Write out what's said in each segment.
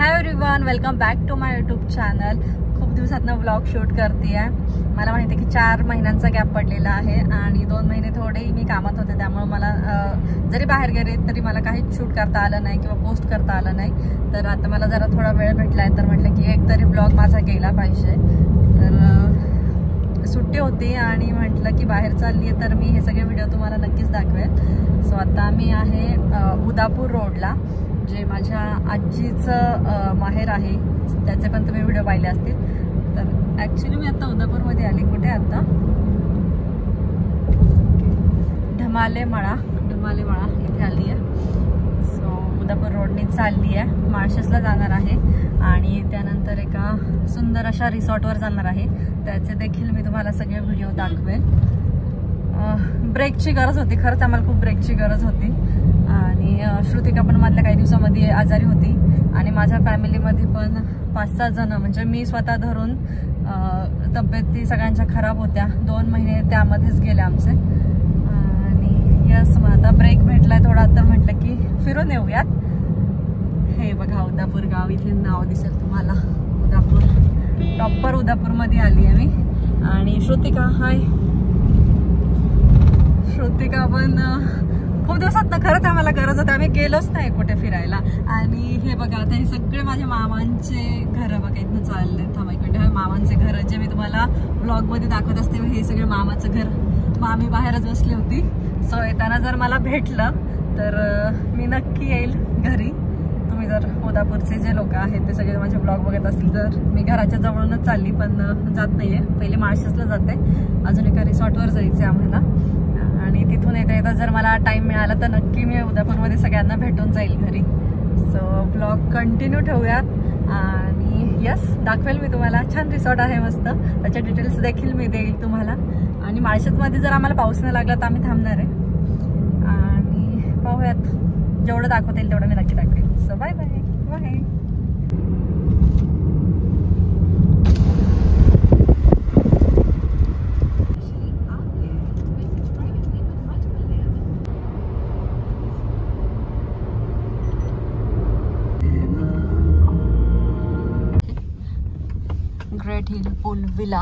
High everyone, welcome back to my YouTube channel. खूप दिवसातनं vlog shoot करते आहे। मला माहिती आहे की 4 महिन्यांचा गॅप पडलेला आहे आणि 2 महिने थोडे मी कामात होते, त्यामुळे मला जरी बाहेर गेले तरी मला काहीच शूट करता आलं नाही किंवा पोस्ट करता आलं नाही। तर आता मला जरा थोडा वेळ भेटलाय, तर म्हटलं की एक तरी व्लॉग माझा गेला पाहिजे। तर सुट्टी होती आणि म्हटलं की बाहेर चालली आहे, तर मी हे सगळे व्हिडिओ तुम्हाला नक्कीच दाखवेल। सो आता मी आहे उदापूर रोडला, जे माझ्या आजीचं माहेर आहे, त्याचे पण तुम्ही व्हिडिओ पाहिले असतील। तर ॲक्च्युली मी आता उदापूरमध्ये आली। कुठे आता ढमालेमळा इथे आली आहे। सो उदापूर रोडने चालली आहे, माळशेजला जाणार आहे आणि त्यानंतर एका सुंदर अशा रिसॉर्टवर जाणार आहे। त्याचे देखील मी तुम्हाला सगळे व्हिडिओ दाखवेल। ब्रेकची गरज होती, खरंच आम्हाला खूप ब्रेकची गरज होती आणि श्रुतिका पण मधल्या काही दिवसामध्ये आजारी होती आणि माझ्या फॅमिलीमध्ये पण 5-6 जण, म्हणजे मी स्वतः धरून तब्येती सगळ्यांच्या खराब होत्या। 2 महिने त्यामध्येच गेले आमचे आणि यस, मग आता ब्रेक भेटलाय थोडा, तर म्हटलं की फिरून येऊयात। हे बघा उदापूर गाव, इथे नाव दिसेल तुम्हाला, उदापूर प्रॉपर उदापूरमध्ये आली आहे मी। आणि श्रुतिका, हाय श्रुतिका पण खूप दिवसात खरंच आम्हाला गरज होती, आम्ही गेलोच नाही कुठे फिरायला। आणि हे बघा आता हे सगळे माझ्या मामांचे घर बघा इथनं चालले। थांबा एक मिनिट, मामांचे घर जे मी तुम्हाला ब्लॉगमध्ये दाखवत असते, हे सगळे मामाचं घर। मामी बाहेरच बसली होती। सो येताना जर मला भेटलं तर मी नक्की येईल घरी। तुम्ही जर उदापूरचे जे लोक आहेत ते सगळे माझे ब्लॉग बघत असतील तर मी घराच्या जवळूनच चालली, पण जात नाहीये, पहिले माळशेजला जाते, अजून एका रिसॉर्टवर जायचे आम्हाला आणि तिथून येता जर मला टाइम मिळाला तर नक्की मी उदापूरमध्ये सगळ्यांना भेटून जाईल घरी। सो ब्लॉग कंटिन्यू ठेवूयात आणि यस, दाखवेल मी तुम्हाला। छान रिसॉर्ट आहे मस्त, त्याचे डिटेल्स देखील मी देईल तुम्हाला। आणि माळशेजमध्ये जर आम्हाला पाऊस नाही लागला तर आम्ही थांबणार आहे आणि पाहूयात, जेवढं दाखवता येईल तेवढं मी नक्की दाखवेल। So bye bye bye. Great hill pool villa,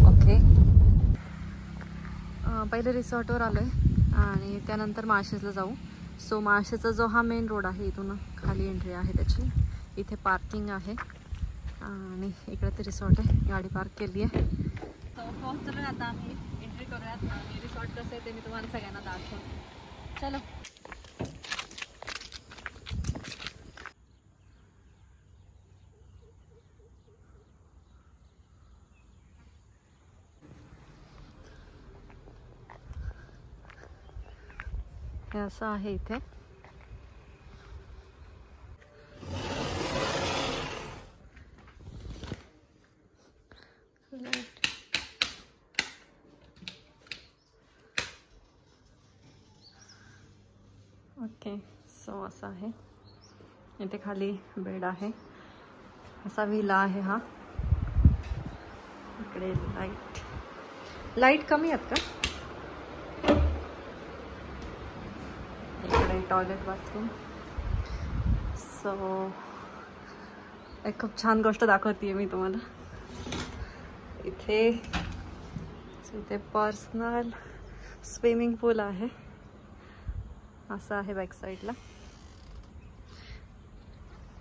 okay. पहिले रिसॉर्टवर आलोय आणि त्यानंतर माळशेजला जाऊ। सो माळशेजचा जो हा मेन रोड आहे, इथून खाली एंट्री आहे त्याची। इथे पार्किंग आहे आणि इकडे ते रिसॉर्ट आहे, गाडी पार्क केली आहे। तो पोहोचलोय आता, आम्ही एंट्री करूयात आणि रिसॉर्ट कसं आहे ते मी तुम्हाला सगळ्यांना दाखवतो। चलो हे असं आहे इथे। ओके, सो असं आहे, इथे खाली बेड आहे, असा विला आहे हा। इकडे लाईट कमी आहेत का? इकडे टॉयलेट बाथरूम। सो एक खूप छान गोष्ट दाखवते मी तुम्हाला। इथे पर्सनल स्विमिंग पूल आहे, असं आहे बॅक साईडला।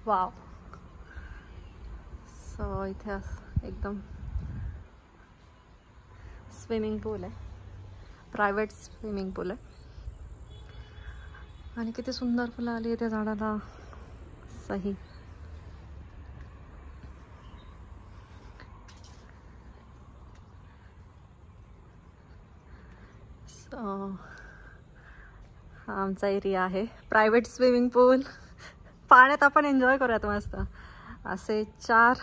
वाव। सो इथे एकदम स्विमिंग पूल आहे, प्रायव्हेट स्विमिंग पूल आहे आणि किती सुंदर फुलं आली आहे त्या झाडाला, सही। सो हा आमचा एरिया आहे, प्रायव्हेट स्विमिंग पूल। पाण्यात आपण एन्जॉय करूयात मस्त। असे 4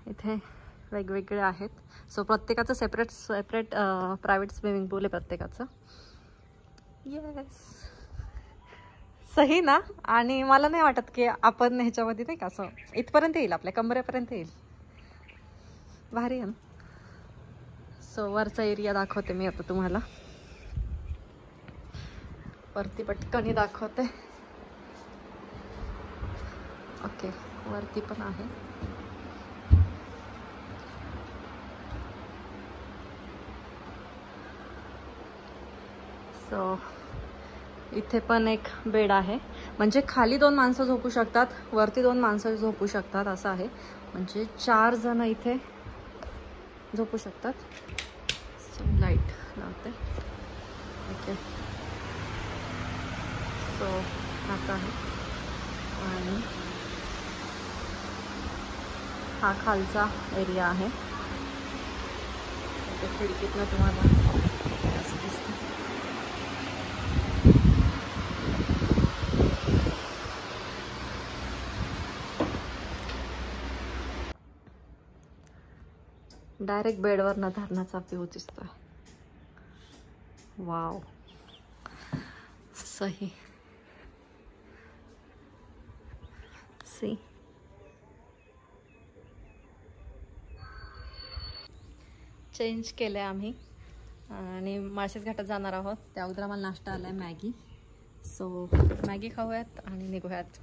इथे वेगवेगळे आहेत। सो प्रत्येकाचं सेपरेट प्रायव्हेट स्विमिंग पूल आहे प्रत्येकाचं। येस, सही ना। आणि मला नाही वाटत की आपण ह्याच्यामध्ये नाही का असं इथपर्यंत येईल, आपल्या कमरेपर्यंत येईल, भारी आहे ना। सो वरचा एरिया दाखवते मी आता तुम्हाला, वरती पटकन दाखवते। ओके, वरती पण आहे. सो इथे पण एक बेड आहे, म्हणजे खाली 2 माणसं झोपू शकतात, वरती 2 माणसं झोपू शकतात असं आहे. म्हणजे 4 जण इथे झोपू शकतात. सो लाईट लावते. ओके, सो आता आहे. आणि हा खालचा एरिया आहे. खिडकीतनं तुम्हाला असं दिसतं. डायरेक्ट बेडवर न धरणाचा व्ह्यू दिसतोय. वाव, सही. सी, चेंज केलं आहे आम्ही आणि माळशेज घाटात जाणार आहोत. त्या अगोदर आम्हाला नाश्ता आला आहे, मॅगी. सो मॅगी खाऊयात आणि निघूयात.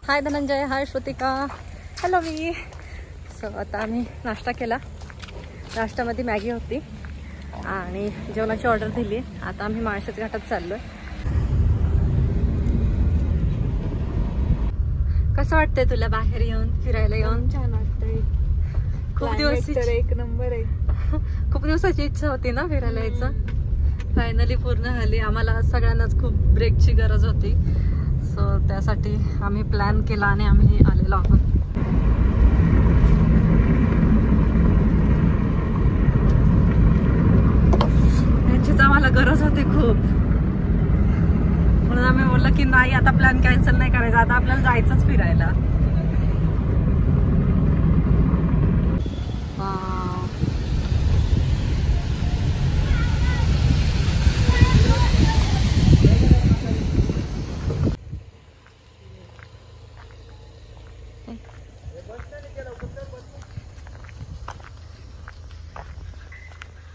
हाय धनंजय, हाय श्रुतिका, हॅलो मी. सो आता आम्ही नाश्ता केला. नाश्त्यामध्ये मॅगी होती आणि जेवणाची ऑर्डर दिली. आता आम्ही माळशेज घाटात चाललो आहे. कसं वाटतंय तुला बाहेर येऊन, फिरायला येऊन? छान वाटतंय. खूप दिवस एक नंबर आहे. खूप दिवसाची इच्छा होती ना फिरायला यायचं. फायनली पूर्ण झाली. आम्हाला सगळ्यांनाच खूप ब्रेकची गरज होती. सो त्यासाठी आम्ही प्लॅन केला आणि आम्ही आलेलो आहोत. याचीच आम्हाला गरज होती खूप, म्हणून आम्ही बोललो की नाही, आता प्लॅन कॅन्सल नाही करायचा, आता आपल्याला जायचंच फिरायला.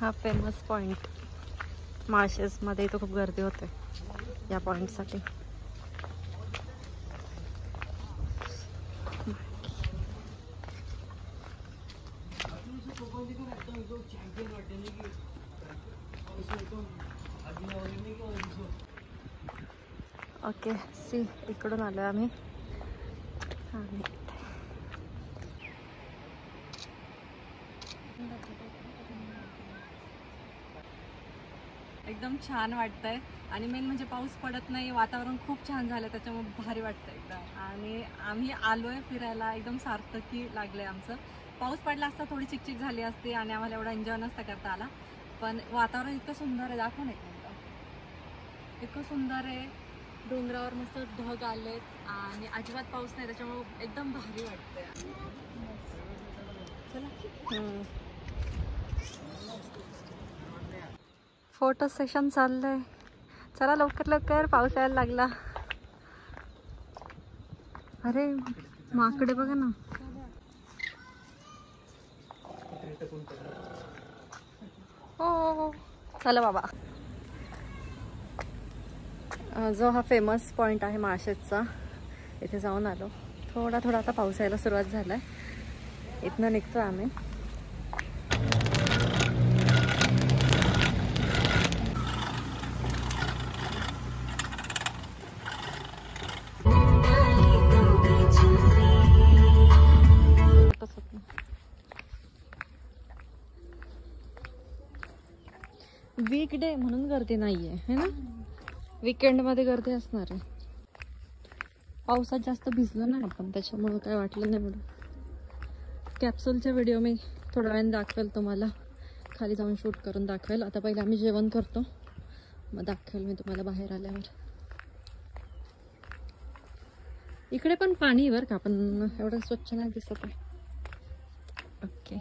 हा फेमस पॉइंट माळशेज मध्ये, इथं खूप गर्दी होते या पॉइंट साठी. ओके, सी इकडून आलो आम्ही. एकदम छान वाटतंय आणि मेन म्हणजे पाऊस पडत नाही, वातावरण खूप छान झालं, त्याच्यामुळे भारी वाटतं एकदम. आणि आम्ही आलोय फिरायला, एकदम सार्थकी लागलंय आमचं. पाऊस पडला असता थोडी चिकचिक झाली असती आणि आम्हाला एवढा एन्जॉय नसता करता आला, पण वातावरण इतकं सुंदर आहे. दाखव नाही का, इतकं सुंदर आहे. डोंगरावर मस्त ढग आलेत आणि अजिबात पाऊस नाही, त्याच्यामुळे एकदम भारी वाटतंय. चला, फोटो सेशन चाललंय. चला लवकर लवकर, पाऊस यायला लागला. अरे माकडे बघा ना. हो चला बाबा. जो हा फेमस पॉइंट आहे माळशेजचा, इथे जाऊन आलो. थोडा थोडा आता पाऊस यायला सुरुवात झालाय. इथनं निघतो आम्ही. वीकडे म्हणून गर्दी नाहीये है ना, वीकेंड मध्ये गर्दी असणार आहे. पावसात जास्त भिजलो ना आपण, त्याच्यामुळे काय वाटलं नाही एवढं. कॅप्सूलचा व्हिडिओ मी थोड्या वेळाने दाखवेल तुम्हाला, खाली जाऊन शूट करून दाखवेल. आता पहिले आम्ही जेवण करतो, मग दाखवेल मी तुम्हाला बाहेर आल्यावर. इकडे पण पाणी बरं का, पण एवढं स्वच्छ नाही दिसत आहे. ओके,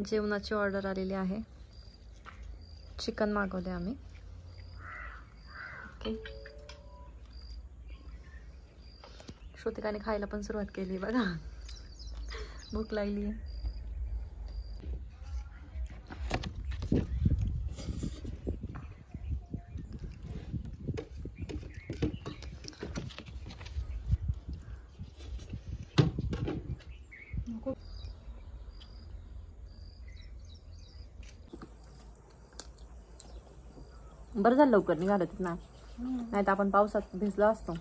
जेवणाची ऑर्डर आलेली आहे. चिकन मागवले आम्ही. ओके, श्रुतिकाने खायला पण सुरुवात केली बघा, भूक लागली आहे. बरं झालं लवकर निघालं तिथं, नाही तर आपण पावसात भिजलो असतो.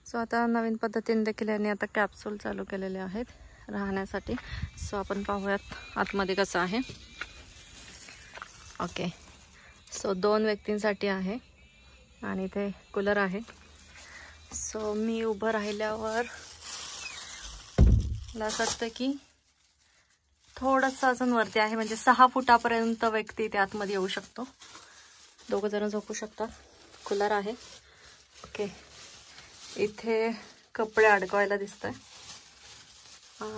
सो आता नवीन पद्धतीने देखील यांनी आता कॅप्सूल चालू केलेले आहेत राहण्यासाठी. सो आपण पाहूयात आतमध्ये कसं आहे. ओके, सो 2 व्यक्तींसाठी आहे आणि इथे कूलर आहे. सो मी उभं राहिल्यावर मला असं वाटतं की थोडंसं अजून वरती आहे, म्हणजे 6 फुटापर्यंत व्यक्ती इथे आतमध्ये येऊ शकतो. 2 जण झोपू शकतात. कूलर आहे. ओके, इथे कपडे अडकवायला दिसत आहे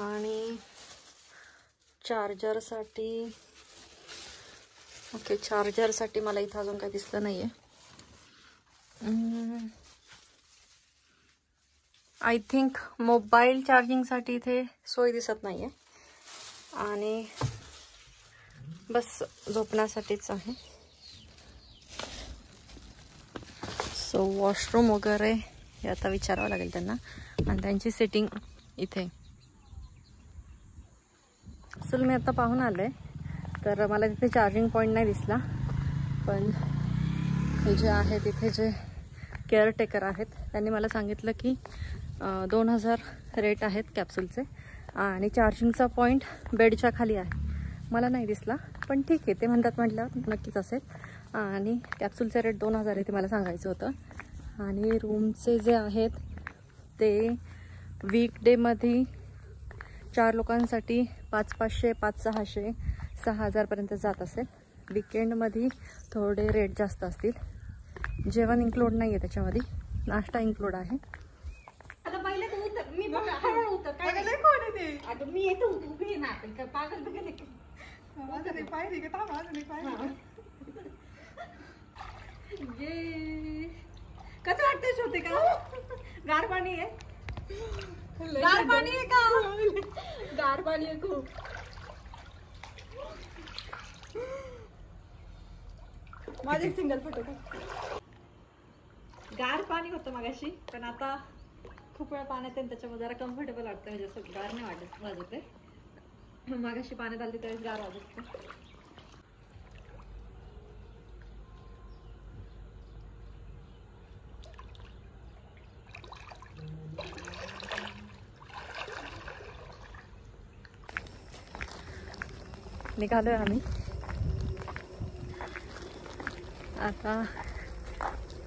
आणि चार्जरसाठी. ओके, चार्जरसाठी मला इथं अजून काही दिसलं नाहीये. आय थिंक मोबाईल चार्जिंगसाठी इथे सोय दिसत नाहीये आणि बस झोपण्यासाठीच आहे. सो वॉशरूम वगैरे हे आता विचारावं लागेल त्यांना, आणि त्यांची सेटिंग इथे. असेल मी आता पाहून आले तर मला तिथे चार्जिंग पॉईंट नाही दिसला, पण हे जे आहे तिथे जे केअरटेकर आहेत त्यांनी मला सांगितलं की 2000 रेट आहेत कॅप्सूलचे आणि चार्जिंगचा पॉईंट बेडच्या खाली आहे. मला नाही दिसला, पण ठीक आहे, ते म्हणतात म्हटल्यावर नक्कीच असेल. आणि कॅप्सूलचे रेट 2000 आहे ते मला सांगायचं होतं. आणि रूमचे जे आहेत ते वीकडेमध्ये 4 लोकांसाठी 500-500, 500-600, 6000पर्यंत जात असेल. विकेंडमध्ये थोडे रेट जास्त असतील. जेवण इन्क्लूड नाही आहे त्याच्यामध्ये, नाश्ता इन्क्लूड आहे. आता पहिले तू उतर, मी बघ हळू उतर. काय कोण आहे ते? आता मी येतो, उभी आहे ना, आपण काय पागल बघ नाही. माझं नाही पाहिजे का? थांब, माझं नाही पाहिजे. ये कसं वाटतंय शोधते का? गार पाणी आहे, गार पाणी आहे का? गार पाणी आहे खूप. माझे एक सिंगल फोटो का? गार पाणी होतं मगाशी, पण आता खूप वेळ पाण्यात आहे त्याच्यामुळे जरा कम्फर्टेबल वाटतं, म्हणजे असं गार नाही वाजत ते. मगाशी पाण्यात आली त्यावेळेस गार वाजत. निघालोय आम्ही आता.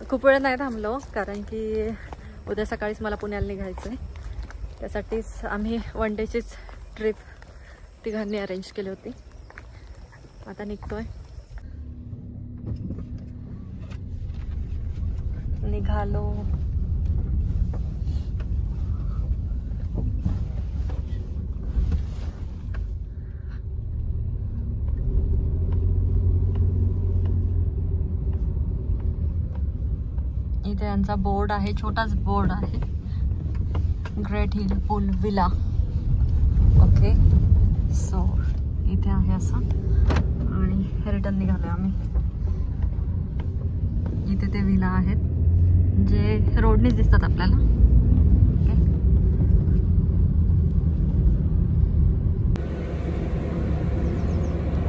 खूप वेळ नाही थांबलो कारण की उद्या सकाळीच मला पुण्याला निघायचं आहे. त्यासाठीच आम्ही 1 डेचीच ट्रिप तिघांनी अरेंज केली होती. आता निघतोय. निघालो. इथे यांचा बोर्ड आहे, छोटाच बोर्ड आहे, great hill pool villa. Okay, so इथे आहे असं. आणि रिटर्न निघालोय आम्ही. इथे ते विला आहेत जे रोडनेच दिसतात आपल्याला. ओके,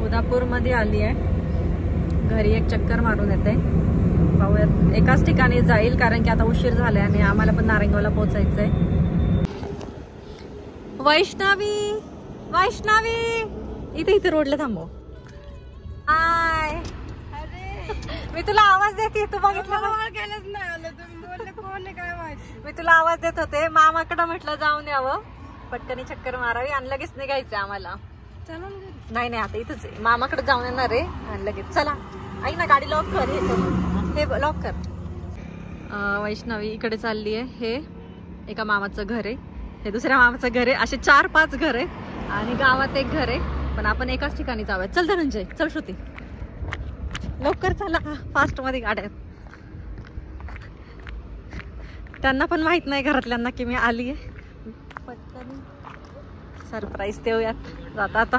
उदापूरमध्ये आली आहे. घरी एक चक्कर मारून येते. पाहूयात, एकाच ठिकाणी जाईल कारण की आता उशीर झालाय आणि आम्हाला पण नारायणगावला पोहोचायचंय. वैष्णवी, वैष्णवी, इथे इथे रोडला थांबव. हाय, अरे मी तुला आवाज देते, तू बघितलं मला गेलंच नाही आलं. तुम्ही बोलले कोण आहे मी तुला आवाज देत होते, मामाकडे म्हटलं जाऊन यावं, पटकनी चक्कर मारावी आणि लगेच निघायचं आम्हाला. नाही नाही आता इथंच आहे, मामाकडे जाऊन येणार आहे आणि लगेच. चला ऐक ना, गाडी लॉक कर, हे लॉक कर. वैष्णवी इकडे चालली आहे. हे एका मामाचं घर आहे, हे दुसऱ्या मामाचं घर आहे, असे 4-5 घर आहे आणि गावात एक घर आहे, पण आपण एकाच ठिकाणी जाऊयात. चल धनंजय, चल श्रुती, लवकर चला, फास्ट मध्ये गाड्या. त्यांना पण माहित नाही घरातल्यांना की मी आली आहे. पटकन सरप्राईज देऊयात जाता आता.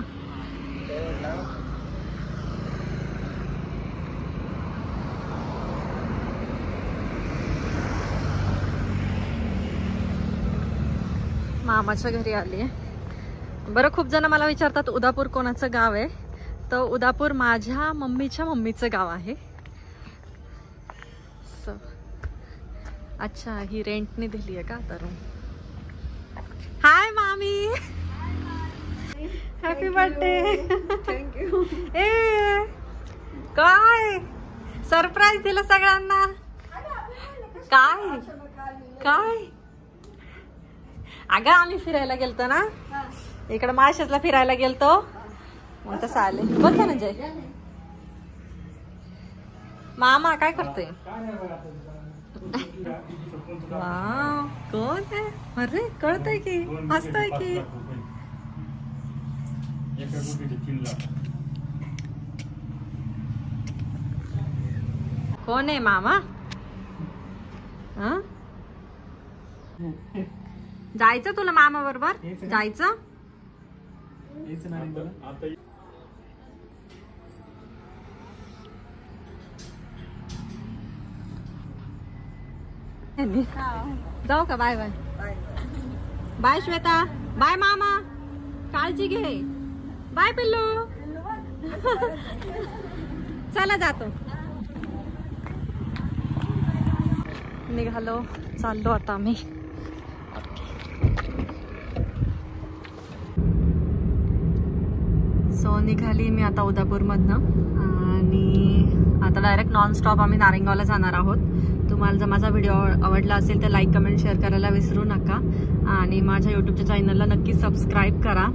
मामाच्या घरी आली आहे. बरं, खूप जण मला विचारतात उदापूर कोणाचं गाव आहे, तर उदापूर माझ्या मम्मीच्या मम्मीचं गाव आहे. अच्छा, ही रेंटने दिली आहे का तर. हाय मामी, हॅपी बर्थडे. थँक्यू. ए काय सरप्राईज दिलं सगळ्यांना. काय काय अगं आम्ही फिरायला गेलतो ना, इकडे माळशेजला फिरायला गेलतो, मग तसं आले. बघ ना म्हणजे मामा काय करतोय. वाव, कोण आहे. अरे कळतंय की, हसतोय की. कोण आहे मामा. जायचं तुला मामा बरोबर जायचं. जाऊ का. Bye bye. Bye Shweta, bye मामा, काळजी घे. बाय पिल्लू. चला जातो. निघालो, चाललो आता आम्ही. सो निघाली मी आता उदापूरमधनं आणि आता डायरेक्ट नॉनस्टॉप आम्ही नारेंगावला जाणार आहोत. तुम्हाला जर माझा व्हिडिओ आवडला असेल तर लाईक, कमेंट, शेअर करायला विसरू नका आणि माझ्या यूट्यूबच्या चॅनलला नक्की सबस्क्राईब करा.